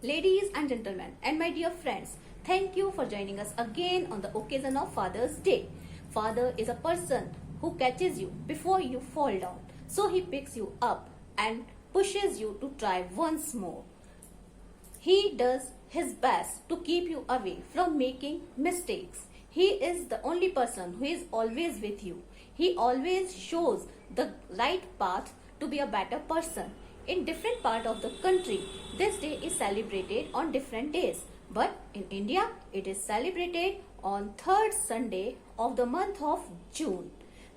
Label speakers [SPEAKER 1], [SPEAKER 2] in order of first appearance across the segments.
[SPEAKER 1] Ladies and gentlemen, and my dear friends, thank you for joining us again on the occasion of Father's Day. Father is a person who catches you before you fall down. So he picks you up and pushes you to try once more. He does his best to keep you away from making mistakes. He is the only person who is always with you. He always shows the right path to be a better person. In different part of the country, this day is celebrated on different days. But in India, it is celebrated on third Sunday of the month of June.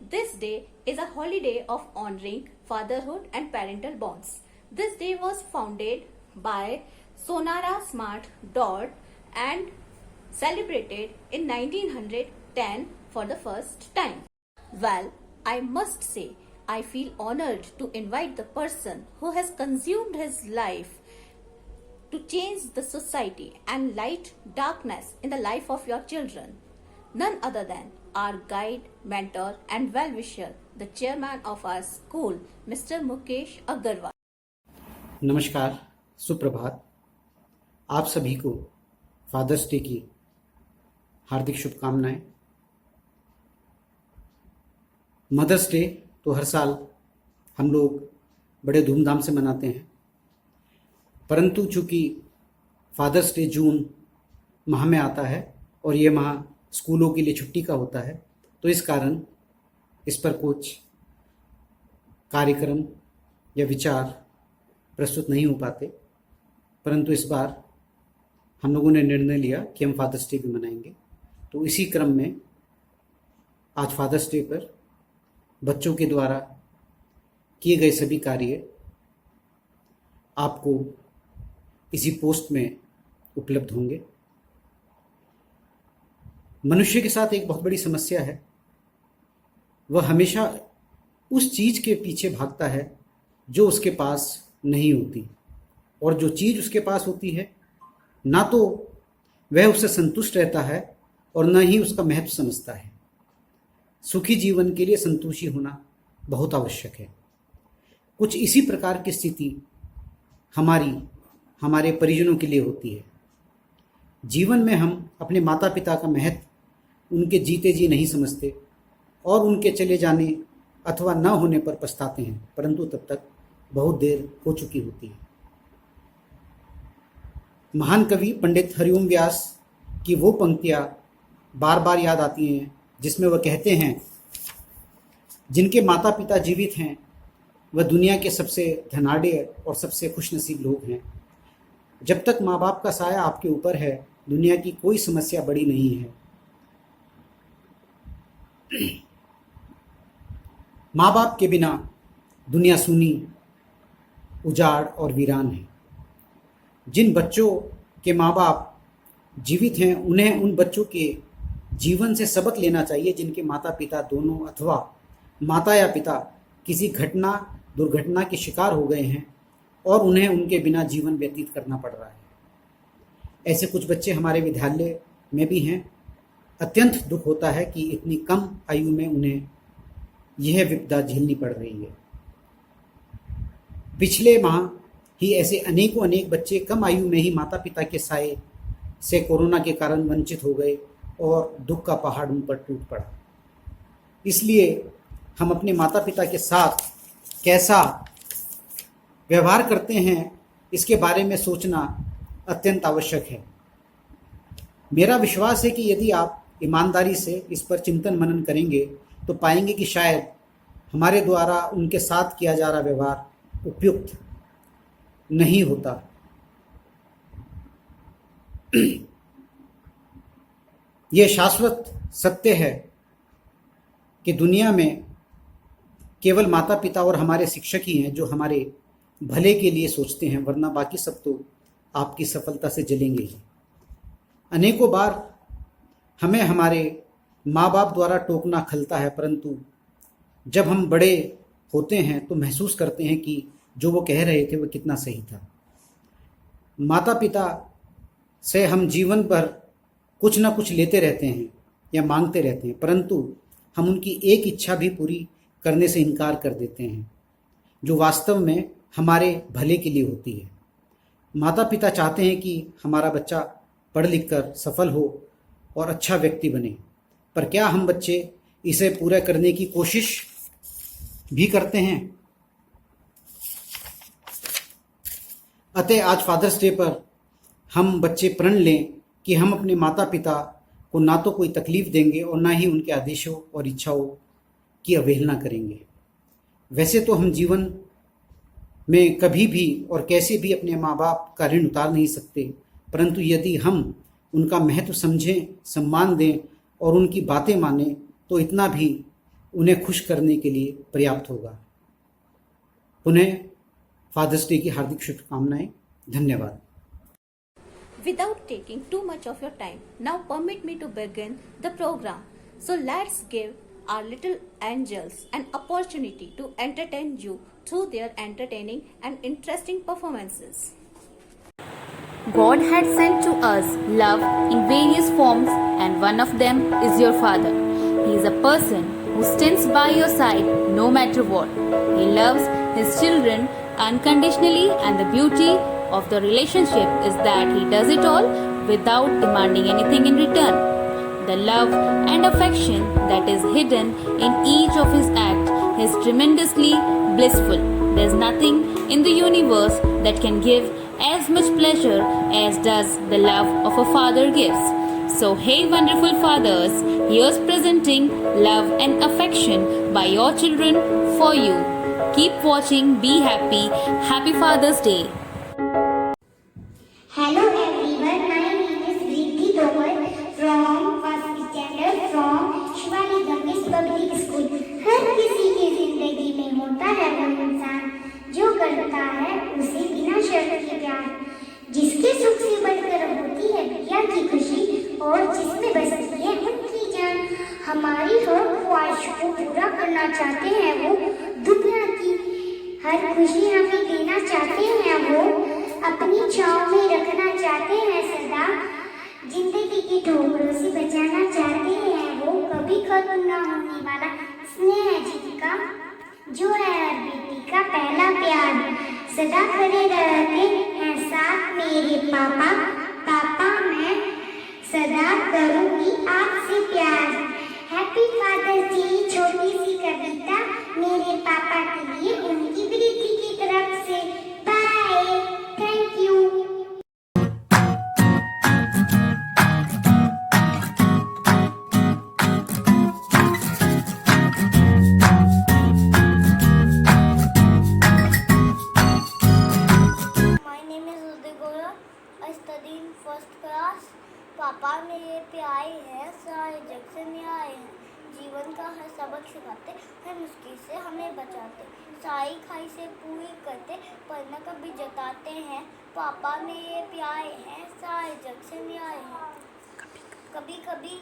[SPEAKER 1] This day is a holiday of honoring fatherhood and parental bonds. This day was founded by Sonara Smart Dodd and celebrated in 1910 for the first time. Well, I must say, I feel honored to invite the person who has consumed his life to change the society and light darkness in the life of your children. None other than our guide, mentor, and well wisher, the chairman of our school, Mr. Mukesh Agarwal.
[SPEAKER 2] नमस्कार, सुप्रभात। आप सभी को fathers day की हार्दिक शुभकामनाएं। Mother's day तो हर साल हम लोग बड़े धूमधाम से मनाते हैं, परंतु चूंकि फादर्स डे जून माह में आता है और ये माह स्कूलों के लिए छुट्टी का होता है, तो इस कारण इस पर कुछ कार्यक्रम या विचार प्रस्तुत नहीं हो पाते। परंतु इस बार हम लोगों ने निर्णय लिया कि हम फादर्स डे भी मनाएंगे। तो इसी क्रम में आज फादर्स डे पर बच्चों के द्वारा किए गए सभी कार्य आपको इसी पोस्ट में उपलब्ध होंगे। मनुष्य के साथ एक बहुत बड़ी समस्या है, वह हमेशा उस चीज़ के पीछे भागता है जो उसके पास नहीं होती, और जो चीज़ उसके पास होती है ना तो वह उससे संतुष्ट रहता है और न ही उसका महत्व समझता है। सुखी जीवन के लिए संतोषी होना बहुत आवश्यक है। कुछ इसी प्रकार की स्थिति हमारे परिजनों के लिए होती है। जीवन में हम अपने माता पिता का महत्व उनके जीते जी नहीं समझते और उनके चले जाने अथवा न होने पर पछताते हैं, परंतु तब तक बहुत देर हो चुकी होती है। महान कवि पंडित हरिओम व्यास की वो पंक्तियाँ बार बार याद आती हैं जिसमें वह कहते हैं, जिनके माता पिता जीवित हैं वह दुनिया के सबसे धनाढ़ और सबसे खुशनसीब लोग हैं। जब तक माँ बाप का साया आपके ऊपर है, दुनिया की कोई समस्या बड़ी नहीं है। माँ बाप के बिना दुनिया सूनी, उजाड़ और वीरान है। जिन बच्चों के माँ बाप जीवित हैं उन्हें उन बच्चों के जीवन से सबक लेना चाहिए जिनके माता पिता दोनों अथवा माता या पिता किसी दुर्घटना के शिकार हो गए हैं और उन्हें उनके बिना जीवन व्यतीत करना पड़ रहा है। ऐसे कुछ बच्चे हमारे विद्यालय में भी हैं। अत्यंत दुख होता है कि इतनी कम आयु में उन्हें यह विपदा झेलनी पड़ रही है। पिछले माह ही ऐसे अनेक बच्चे कम आयु में ही माता पिता के साए से कोरोना के कारण वंचित हो गए और दुख का पहाड़ उन पर टूट पड़ा। इसलिए हम अपने माता पिता के साथ कैसा व्यवहार करते हैं इसके बारे में सोचना अत्यंत आवश्यक है। मेरा विश्वास है कि यदि आप ईमानदारी से इस पर चिंतन मनन करेंगे तो पाएंगे कि शायद हमारे द्वारा उनके साथ किया जा रहा व्यवहार उपयुक्त नहीं होता। यह शाश्वत सत्य है कि दुनिया में केवल माता पिता और हमारे शिक्षक ही हैं जो हमारे भले के लिए सोचते हैं, वरना बाकी सब तो आपकी सफलता से जलेंगे ही। अनेकों बार हमें हमारे माँ बाप द्वारा टोकना खलता है, परंतु जब हम बड़े होते हैं तो महसूस करते हैं कि जो वो कह रहे थे वो कितना सही था। माता पिता से हम जीवन भर कुछ ना कुछ लेते रहते हैं या मांगते रहते हैं, परंतु हम उनकी एक इच्छा भी पूरी करने से इनकार कर देते हैं जो वास्तव में हमारे भले के लिए होती है। माता पिता चाहते हैं कि हमारा बच्चा पढ़ लिख कर सफल हो और अच्छा व्यक्ति बने, पर क्या हम बच्चे इसे पूरा करने की कोशिश भी करते हैं? अतः आज फादर्स डे पर हम बच्चे प्रण लें कि हम अपने माता पिता को ना तो कोई तकलीफ देंगे और ना ही उनके आदेशों और इच्छाओं की अवहेलना करेंगे। वैसे तो हम जीवन में कभी भी और कैसे भी अपने माँ बाप का ऋण उतार नहीं सकते, परंतु यदि हम उनका महत्व समझें, सम्मान दें और उनकी बातें मानें तो इतना भी उन्हें खुश करने के लिए पर्याप्त होगा। पुनः फादर्स डे की हार्दिक शुभकामनाएं। धन्यवाद।
[SPEAKER 1] Without taking too much of your time, now permit me to begin the program. So let's give our little angels an opportunity to entertain you through their entertaining and interesting performances. God had sent to us love in various forms, and one of them is your Father. He is a person who stands by your side no matter what. He loves his children unconditionally, and the beauty of the relationship is that he does it all without demanding anything in return. The love and affection that is hidden in each of his acts is tremendously blissful. There is nothing in the universe that can give as much pleasure as does the love of a father gives. So hey wonderful fathers, here's presenting love and affection by your children for you. Keep watching, be happy. Happy Father's Day.
[SPEAKER 3] Hello everyone, my name is Riddhi Tomar from first standard from Shivali गंभीर public school. हर किसी की जिंदगी में होता है वो इंसान जो करता है उसे बिना शर्त के प्यार, जिसके सुख से बढ़कर होती है पिया की खुशी और जिसमें बसती है उनकी जान। हमारी हर ख्वाहिश को पूरा करना चाहते हैं वो, दुनिया की हर खुशी हमें देना चाहते हैं वो, अपनी छाँव में रखना चाहते हैं सदा, जिंदगी की ठोकरों से बचाना चाहते हैं वो। कभी खत्म न होने वाला स्नेह जिनका, जो है हर बेटी का पहला प्यार, सदा खड़े रहते हैं साथ मेरे पापा। पापा मैं सदा करूँगी आपसे प्यार। हैप्पी फादर्स डे छोटी सी कविता मेरे पापा के लिए उनकी प्रीति की तरफ से। Bye, thank you.
[SPEAKER 4] study in first class। पापा मेरे प्यारे हैं, सारे जग से न्याय हैं, जीवन का हर सबक सिखाते हैं, मुश्किल से हमें बचाते, सारी खाई से पूरी करते पर न कभी जताते हैं। पापा मेरे प्यारे हैं, सारे जग से न्याय हैं, कभी कभी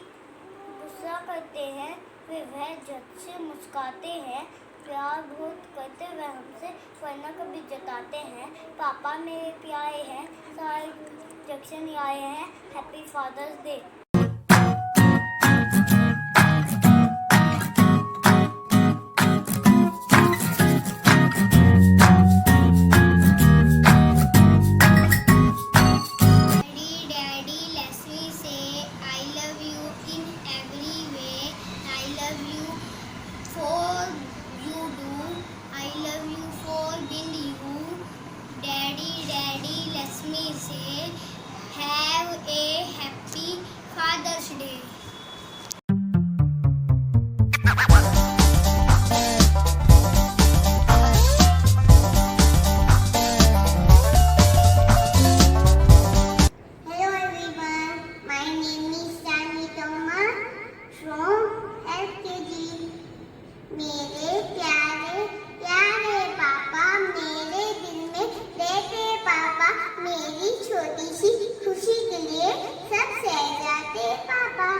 [SPEAKER 4] गुस्सा करते हैं फिर वह झट से मुस्काते हैं, प्यार बहुत करते वह हमसे पर न कभी जताते हैं। पापा मेरे प्यारे हैं, सारे जग से न्याय हैं। Happy father's day.
[SPEAKER 3] Daddy, let's me say I love you in every way. I love you for you do. I love you for being you. Daddy, let's me say have a happy Father's Day. Hello everyone, my name is Shani Tomar from LKG. मेरे प्यारे प्यारे पापा, मेरे दिल में रहते पापा, मेरी छोटी सी खुशी के लिए सब सह जाते पापा।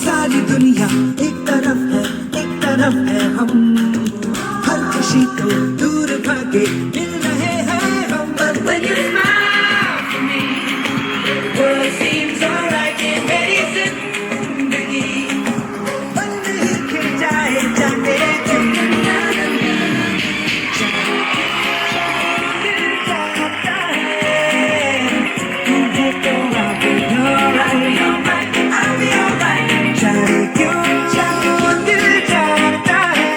[SPEAKER 5] सारी दुनिया एक तरफ है हम, हर खुशी को दूर भागे मिल रहे हैं हम। But when you smile for me, the world seems alright in मेरी जिंदगी बंद ही खिल जाए जाने क्यों दुनिया दिल चाहता है तुझे तो I'll be alright, I'll be alright। जाने क्यों दिल चाहता है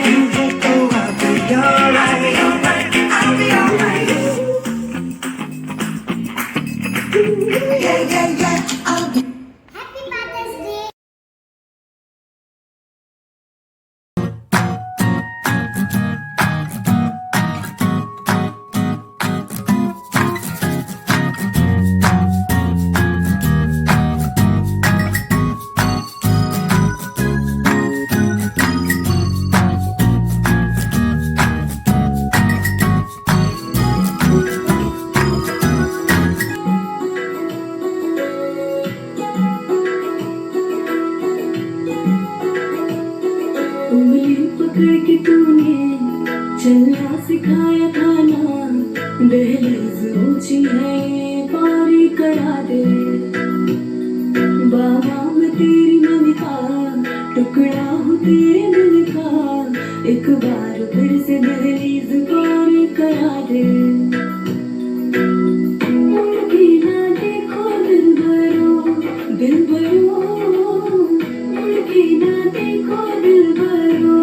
[SPEAKER 5] तुझे तो I'll be alright, I'll be alright। Yeah, I'll be
[SPEAKER 3] Happy Father's Day.
[SPEAKER 6] उंगली पकड़ के तूने चलना सिखाया था ना, दहलीज ऊंची है ये पारी करा दे। बाबा मैं तेरी मन का टुकड़ा हूँ तेरे दिल का, एक बार फिर से दहलीज पार करा दे। मुड़ के ना देखो दिल भरो, दिल भरो, मुड़ के ना देखो दिल भरो,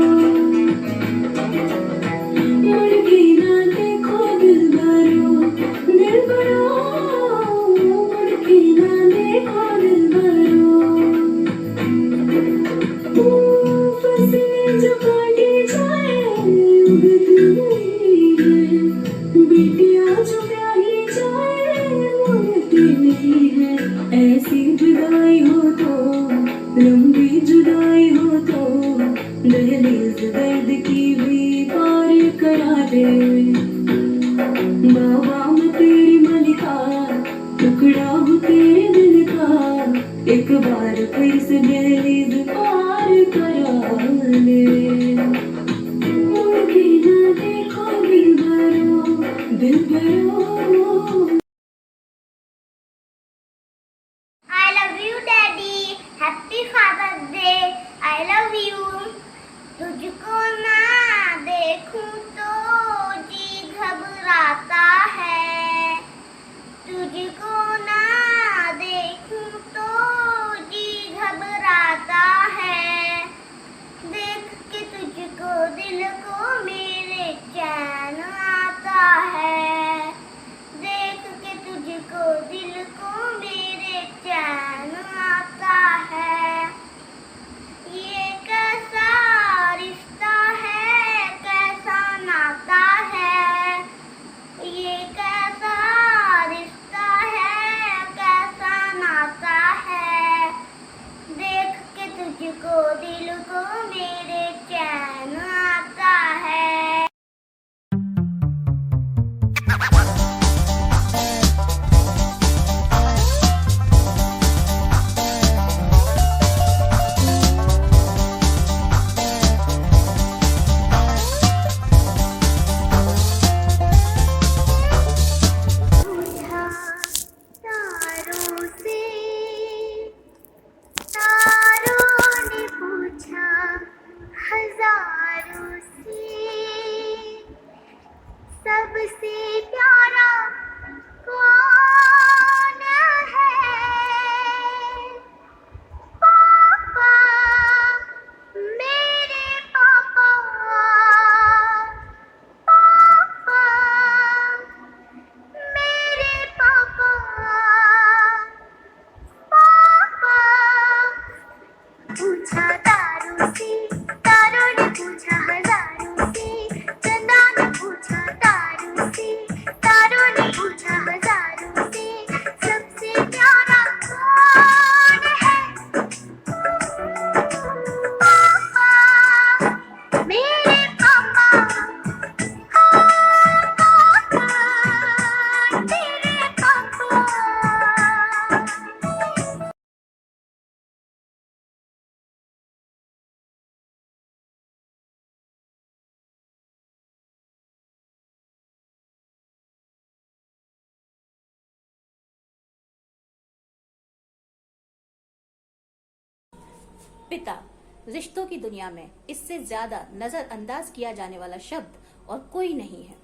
[SPEAKER 6] मुड़ के ना देखो दिल भरो, दिल भरो, मुड़ के ना देखो दिल भरो। फसलें जो काटी जाए उगती नहीं है, बेटियां जो ब्याही जाए उगती नहीं है। ऐसी जुदाई हो तो, लंबी जुदाई हो तो, दहलीज दर्द की भी पार करा दे। बाबा मैं तेरी मलिका टुकड़ा हूँ तेरे दिल का, एक बार फिर से दहलीज पार करा दे। मुड़ के ना देखो दिल भरो, दिल भरो।
[SPEAKER 4] I love you, Daddy. Happy Father's Day. I love you. तुझको ना देखूं तो जी घबराता है, तुझको ना देखूं तो जी घबराता है। देख के तुझको दिल को मेरे चैन आता है, देख के तुझको दिल को मेरे चैन आता है। ये कैसा रिश्ता है, कैसा नाता है, ये
[SPEAKER 1] पिता। रिश्तों की दुनिया में इससे ज्यादा नजरअंदाज किया जाने वाला शब्द और कोई नहीं है।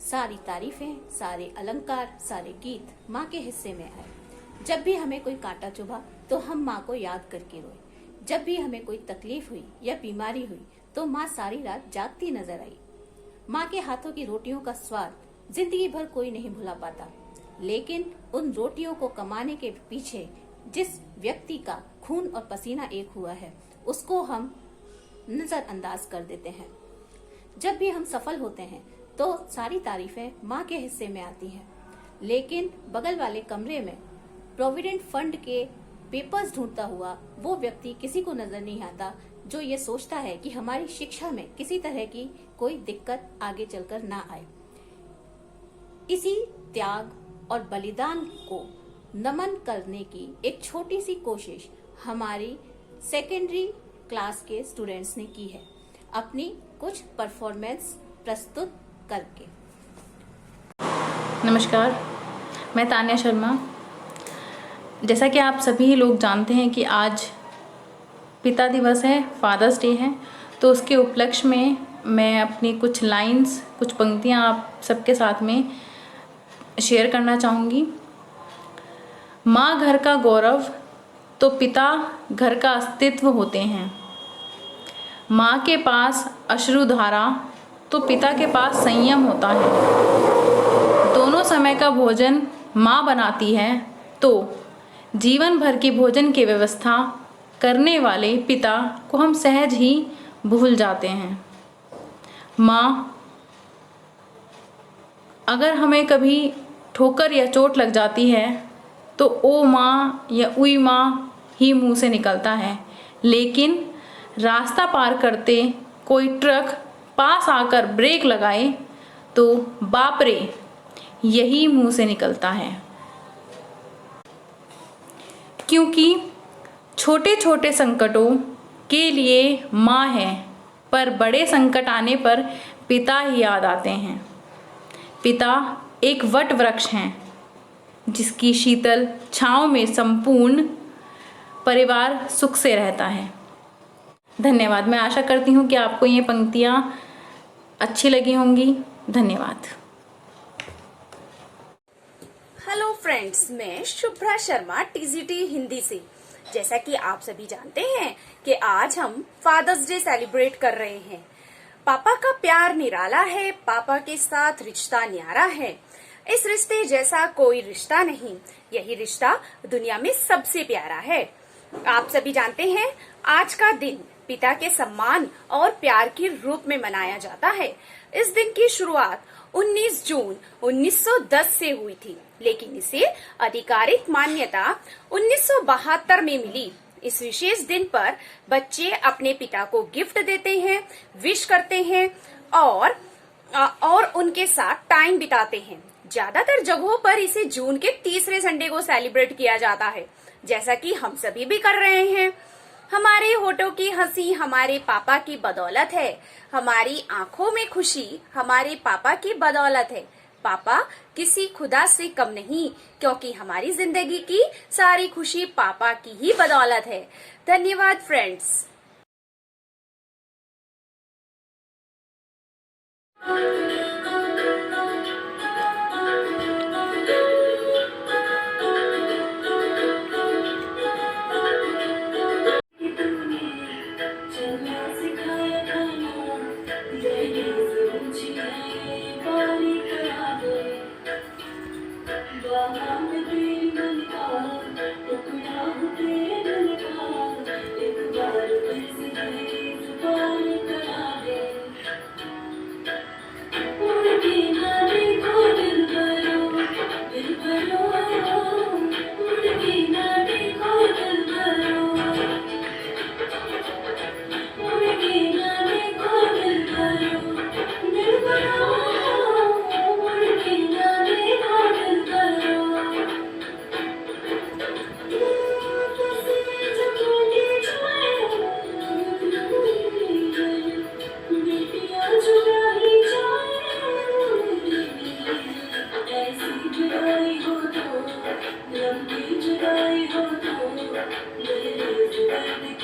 [SPEAKER 1] सारी तारीफें, सारे अलंकार, सारे गीत माँ के हिस्से में आए। जब भी हमें कोई कांटा चुभा तो हम माँ को याद करके रोए। जब भी हमें कोई तकलीफ हुई या बीमारी हुई तो माँ सारी रात जागती नजर आई। माँ के हाथों की रोटियों का स्वाद जिंदगी भर कोई नहीं भुला पाता, लेकिन उन रोटियों को कमाने के पीछे जिस व्यक्ति का खून और पसीना एक हुआ है उसको हम नजरअंदाज कर देते हैं। जब भी हम सफल होते हैं तो सारी तारीफें माँ के हिस्से में आती हैं, लेकिन बगल वाले कमरे में प्रोविडेंट फंड के पेपर्स ढूंढता हुआ वो व्यक्ति किसी को नजर नहीं आता जो ये सोचता है कि हमारी शिक्षा में किसी तरह की कोई दिक्कत आगे चलकर ना आए। इसी त्याग और बलिदान को नमन करने की एक छोटी सी कोशिश हमारी सेकेंडरी क्लास के स्टूडेंट्स ने की है, अपनी कुछ परफॉर्मेंस प्रस्तुत करके।
[SPEAKER 7] नमस्कार, मैं तान्या शर्मा। जैसा कि आप सभी लोग जानते हैं कि आज पिता दिवस है, फादर्स डे है, तो उसके उपलक्ष्य में मैं अपनी कुछ लाइंस, कुछ पंक्तियां आप सबके साथ में शेयर करना चाहूँगी। माँ घर का गौरव तो पिता घर का अस्तित्व होते हैं। माँ के पास अश्रुधारा तो पिता के पास संयम होता है। दोनों समय का भोजन माँ बनाती है तो जीवन भर की भोजन की व्यवस्था करने वाले पिता को हम सहज ही भूल जाते हैं। माँ, अगर हमें कभी ठोकर या चोट लग जाती है तो ओ माँ या उई माँ ही मुंह से निकलता है, लेकिन रास्ता पार करते कोई ट्रक पास आकर ब्रेक लगाए तो बाप रे यही मुंह से निकलता है। क्योंकि छोटे छोटे संकटों के लिए माँ है, पर बड़े संकट आने पर पिता ही याद आते हैं। पिता एक वट वृक्ष हैं जिसकी शीतल छांव में संपूर्ण परिवार सुख से रहता है। धन्यवाद। मैं आशा करती हूँ कि आपको ये पंक्तियाँ अच्छी लगी होंगी। धन्यवाद।
[SPEAKER 8] हेलो फ्रेंड्स, मैं शुभ्रा शर्मा टीजीटी हिंदी से। जैसा कि आप सभी जानते हैं कि आज हम फादर्स डे सेलिब्रेट कर रहे हैं। पापा का प्यार निराला है, पापा के साथ रिश्ता न्यारा है। इस रिश्ते जैसा कोई रिश्ता नहीं, यही रिश्ता दुनिया में सबसे प्यारा है। आप सभी जानते हैं आज का दिन पिता के सम्मान और प्यार के रूप में मनाया जाता है। इस दिन की शुरुआत 19 जून 1910 से हुई थी, लेकिन इसे आधिकारिक मान्यता 1972 में मिली। इस विशेष दिन पर बच्चे अपने पिता को गिफ्ट देते हैं, विश करते हैं और उनके साथ टाइम बिताते हैं। ज्यादातर जगहों पर इसे जून के तीसरे संडे को सेलिब्रेट किया जाता है, जैसा कि हम सभी भी कर रहे हैं। हमारे होठों की हंसी हमारे पापा की बदौलत है, हमारी आंखों में खुशी हमारे पापा की बदौलत है। पापा किसी खुदा से कम नहीं, क्योंकि हमारी जिंदगी की सारी खुशी पापा की ही बदौलत है। धन्यवाद फ्रेंड्स।
[SPEAKER 6] जुदाई हो तो लंबी जुदाई हो तो मेरे जुदाई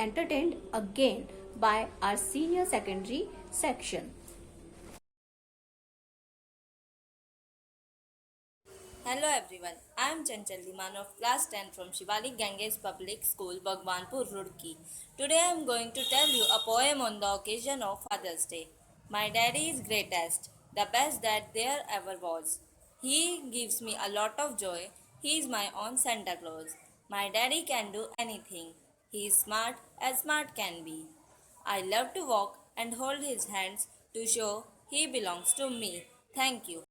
[SPEAKER 1] entertained again by our senior secondary section.
[SPEAKER 9] Hello everyone, I am Chanchal Liman of class 10 from Shivalik Ganges Public School, Bhagwanpur, Roorkee. Today I am going to tell you a poem on the occasion of Father's Day. My daddy is greatest, the best that there ever was. He gives me a lot of joy. He is my own Santa Claus. My daddy can do anything. He is smart as smart can be. I love to walk and hold his hands to show he belongs to me. Thank you.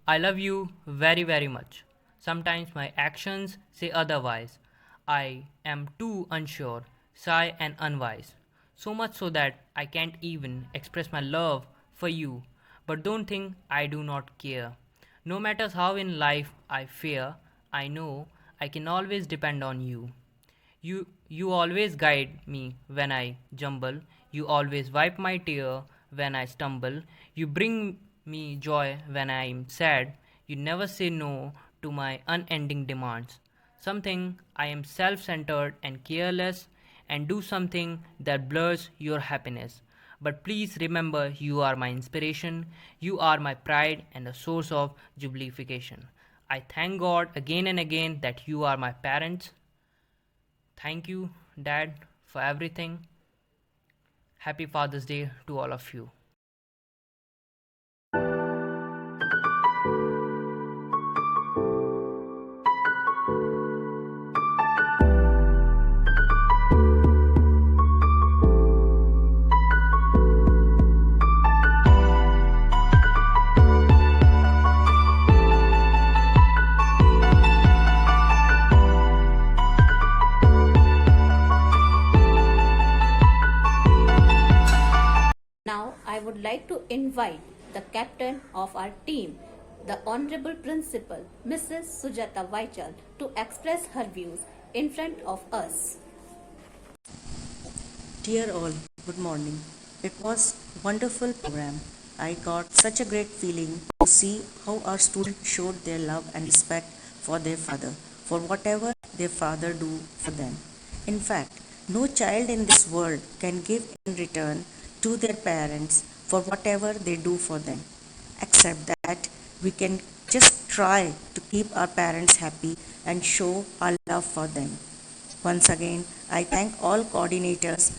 [SPEAKER 10] I love you very, very much. Sometimes my actions say otherwise. I am too unsure, shy, and unwise. So much so that I can't even express my love for you. But don't think I do not care. No matter how in life I fear, I know I can always depend on you. You always guide me when I jumble. You always wipe my tear when I stumble. You bring me joy when I am sad. You never say no to my unending demands. Something I am self-centered and careless and do something that blurs your happiness. But please remember you are my inspiration. You are my pride and a source of jubilification. I thank God again and again that you are my parents. Thank you, Dad, for everything. Happy Father's Day to all of you.
[SPEAKER 1] Now I would like to invite the captain of our team, the Honorable Principal, Mrs. Sujata Vaichal, to express her views in front of us.
[SPEAKER 11] Dear all, good morning. It was a wonderful program. I got such a great feeling to see how our students showed their love and respect for their father, for whatever their father do for them. In fact, no child in this world can give in return to their parents for whatever they do for them, except that we can just try to keep our parents happy and show our love for them. Once again, I thank all coordinators,